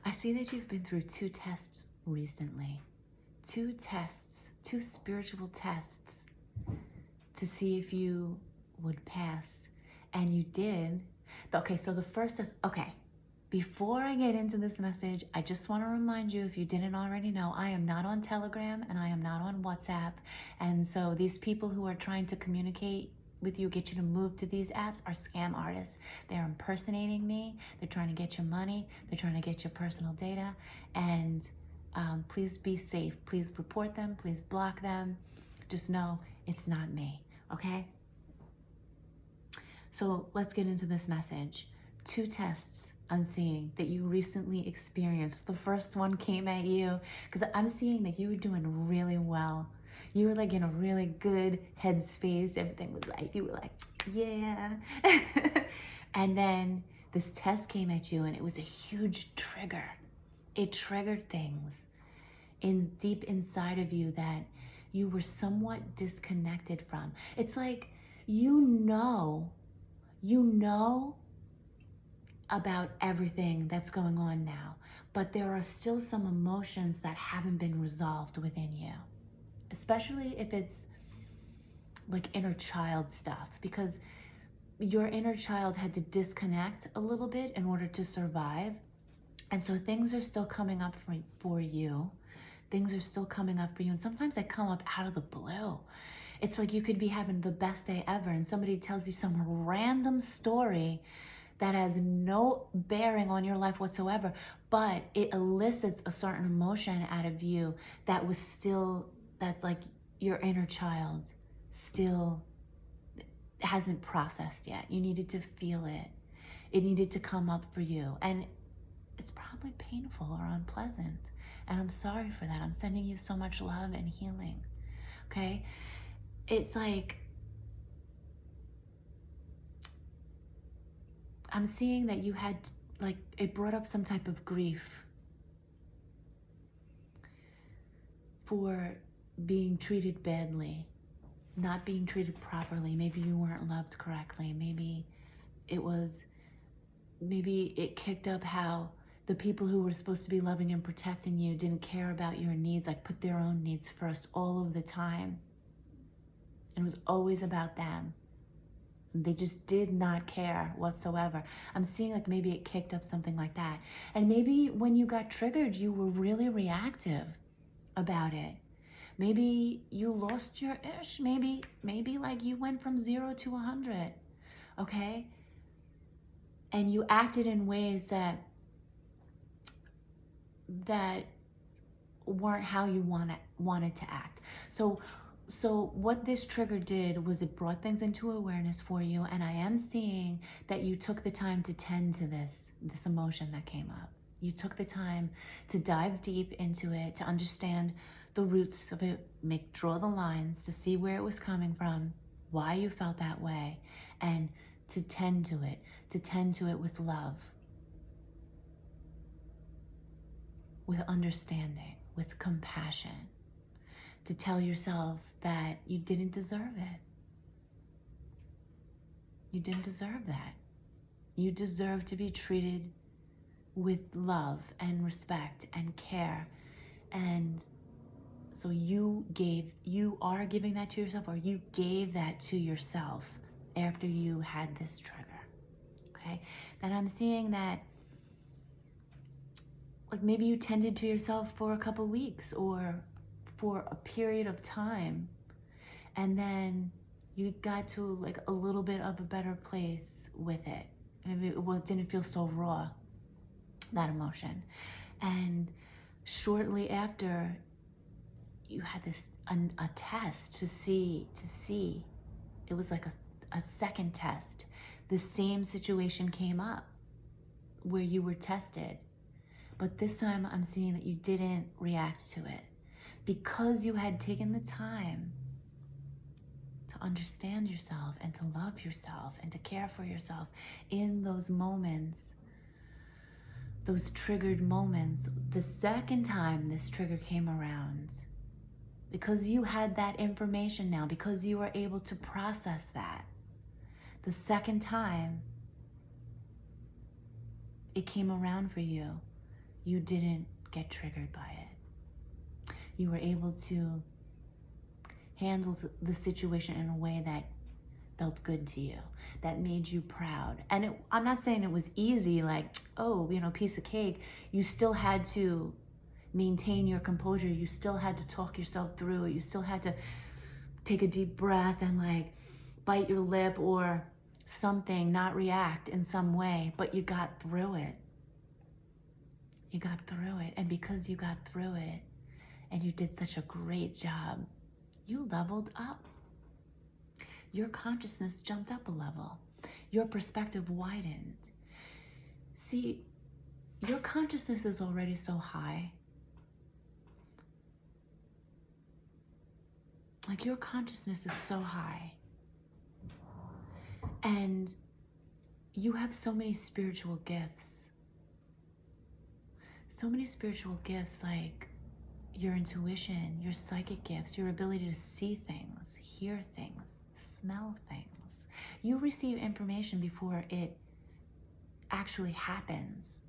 I see that you've been through 2 tests recently. 2 tests, 2 spiritual tests to see if you would pass. And you did. Okay, so the first test, okay. Before I get into this message, I just want to remind you, if you didn't already know, I am not on Telegram and I am not on WhatsApp. And so these people who are trying to communicate with you, get you to move to these apps, are scam artists. They're impersonating me. They're trying to get your money. They're trying to get your personal data. And please be safe. Please report them. Please block them. Just know it's not me, okay? So let's get into this message. 2 tests I'm seeing that you recently experienced. The first one came at you because I'm seeing that you were doing really well. You were like in a really good headspace. Everything was like, you were like, yeah. And then this test came at you and it was a huge trigger. It triggered things deep inside of you that you were somewhat disconnected from. It's like, you know about everything that's going on now, but there are still some emotions that haven't been resolved within you, especially if it's like inner child stuff, because your inner child had to disconnect a little bit in order to survive. And so things are still coming up for you. Things are still coming up for you. And sometimes they come up out of the blue. It's like you could be having the best day ever and somebody tells you some random story that has no bearing on your life whatsoever, but it elicits a certain emotion out of you that's like your inner child still hasn't processed yet. You needed to feel it. It needed to come up for you. And it's probably painful or unpleasant. And I'm sorry for that. I'm sending you so much love and healing, okay? It's like, I'm seeing that you had, like, it brought up some type of grief for being treated badly, not being treated properly. Maybe you weren't loved correctly. Maybe it kicked up how the people who were supposed to be loving and protecting you didn't care about your needs, like put their own needs first all of the time. And it was always about them. They just did not care whatsoever. I'm seeing like maybe it kicked up something like that. And maybe when you got triggered, you were really reactive about it. Maybe you lost your ish. Maybe like you went from 0 to 100, okay? And you acted in ways that weren't how you wanted to act. So what this trigger did was it brought things into awareness for you, and I am seeing that you took the time to tend to this emotion that came up. You took the time to dive deep into it, to understand the roots of it, draw the lines, to see where it was coming from, why you felt that way, and to tend to it with love, with understanding, with compassion, to tell yourself that you didn't deserve it. You didn't deserve that. You deserve to be treated with love and respect and care. And so you are giving that to yourself, or you gave that to yourself after you had this trigger, okay? Then I'm seeing that like maybe you tended to yourself for a couple weeks or for a period of time, and then you got to like a little bit of a better place with it. Maybe it didn't feel so raw, that emotion. And shortly after, you had a test to see. It was like a second test. The same situation came up where you were tested, but this time I'm seeing that you didn't react to it because you had taken the time to understand yourself and to love yourself and to care for yourself in those moments, those triggered moments. The second time this trigger came around, because you had that information now, because you were able to process that, the second time it came around for you, you didn't get triggered by it. You were able to handle the situation in a way that felt good to you, that made you proud. And I'm not saying it was easy, like, oh, piece of cake. You still had to maintain your composure. You still had to talk yourself through it. You still had to take a deep breath and like bite your lip or something, not react in some way, but you got through it. You got through it. And because you got through it and you did such a great job, you leveled up. Your consciousness jumped up a level. Your perspective widened. See, your consciousness is already so high. Like, your consciousness is so high. And you have so many spiritual gifts. So many spiritual gifts, like your intuition, your psychic gifts, your ability to see things, hear things, smell things. You receive information before it actually happens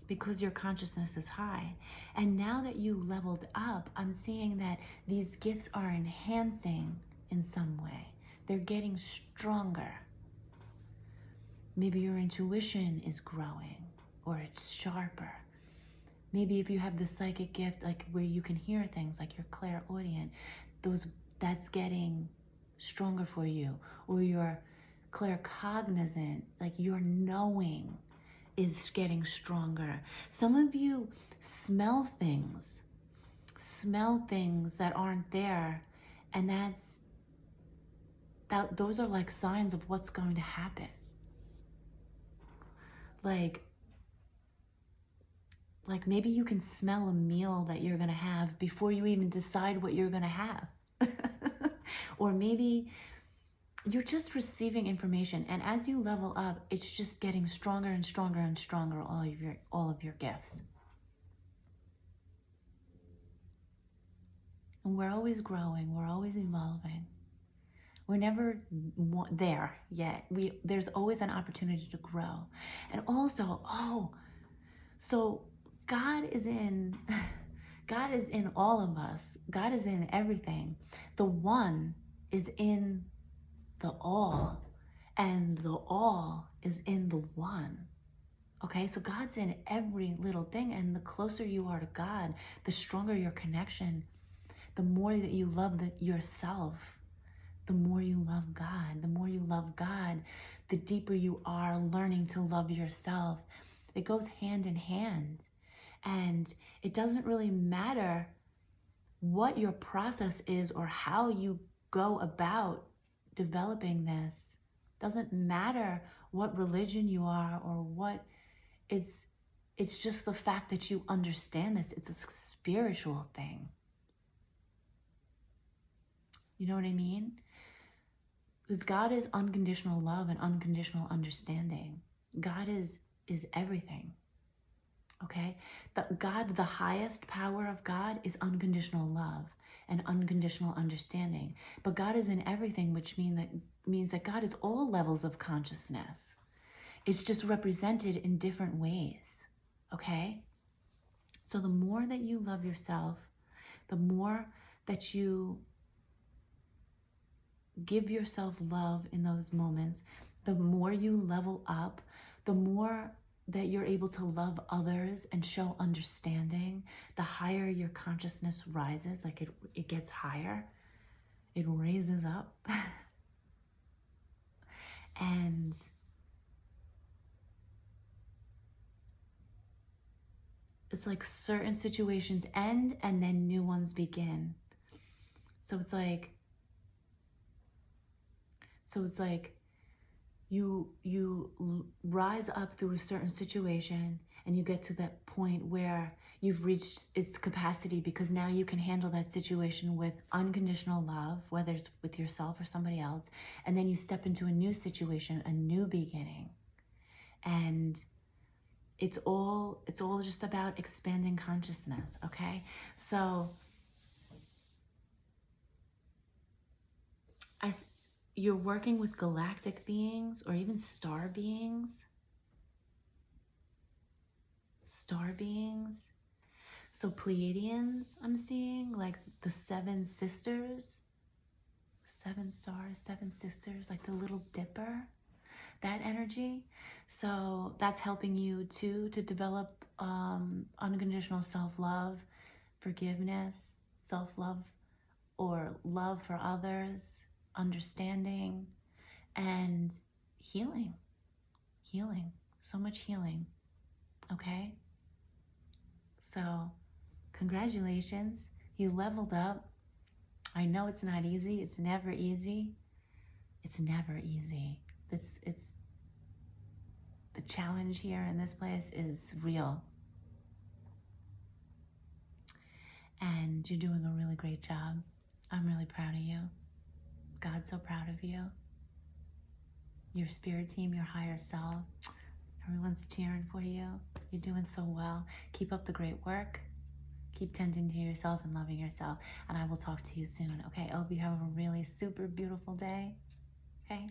because your consciousness is high. And now that you leveled up, I'm seeing that these gifts are enhancing in some way. They're getting stronger. Maybe your intuition is growing or it's sharper. Maybe if you have the psychic gift, like where you can hear things, like you're clairaudient, that's getting stronger for you. Or you're claircognizant, like your knowing is getting stronger. Some of you smell things that aren't there, and those are like signs of what's going to happen. Like maybe you can smell a meal that you're gonna have before you even decide what you're gonna have. Or maybe you're just receiving information, and as you level up, it's just getting stronger and stronger and stronger, all of your gifts. And we're always growing, we're always evolving. We're never there yet. There's always an opportunity to grow. And also, so God is in all of us. God is in everything. The one is in the all, and the all is in the one. Okay, so God's in every little thing, and the closer you are to God, the stronger your connection, the more that you love yourself, the more you love God. The more you love God, the deeper you are learning to love yourself. It goes hand in hand. And it doesn't really matter what your process is or how you go about developing this. Doesn't matter what religion you are or what it's just the fact that you understand this. It's a spiritual thing. You know what I mean? Because God is unconditional love and unconditional understanding. God is everything. Okay? The highest power of God is unconditional love and unconditional understanding. But God is in everything, which means that God is all levels of consciousness. It's just represented in different ways. Okay? So the more that you love yourself, the more that you give yourself love in those moments, the more you level up, the more that you're able to love others and show understanding, the higher your consciousness rises, like it gets higher, it raises up. And it's like certain situations end and then new ones begin. So it's like you rise up through a certain situation and you get to that point where you've reached its capacity because now you can handle that situation with unconditional love, whether it's with yourself or somebody else. And then you step into a new situation, a new beginning. And it's all just about expanding consciousness, okay? So you're working with galactic beings or even star beings. star beings. So Pleiadians, I'm seeing, like the 7 sisters, 7 stars, 7 sisters, like the Little Dipper, that energy. So that's helping you too to develop unconditional self-love, forgiveness, self-love, or love for others, understanding, and healing. Healing. So much healing. Okay? So, congratulations. You leveled up. I know it's not easy. It's never easy. It's never easy. It's the challenge here in this place is real. And you're doing a really great job. I'm really proud of you. God's so proud of you. Your spirit team, your higher self, everyone's cheering for you. You're doing so well. Keep up the great work. Keep tending to yourself and loving yourself. And I will talk to you soon, okay? I hope you have a really super beautiful day, okay?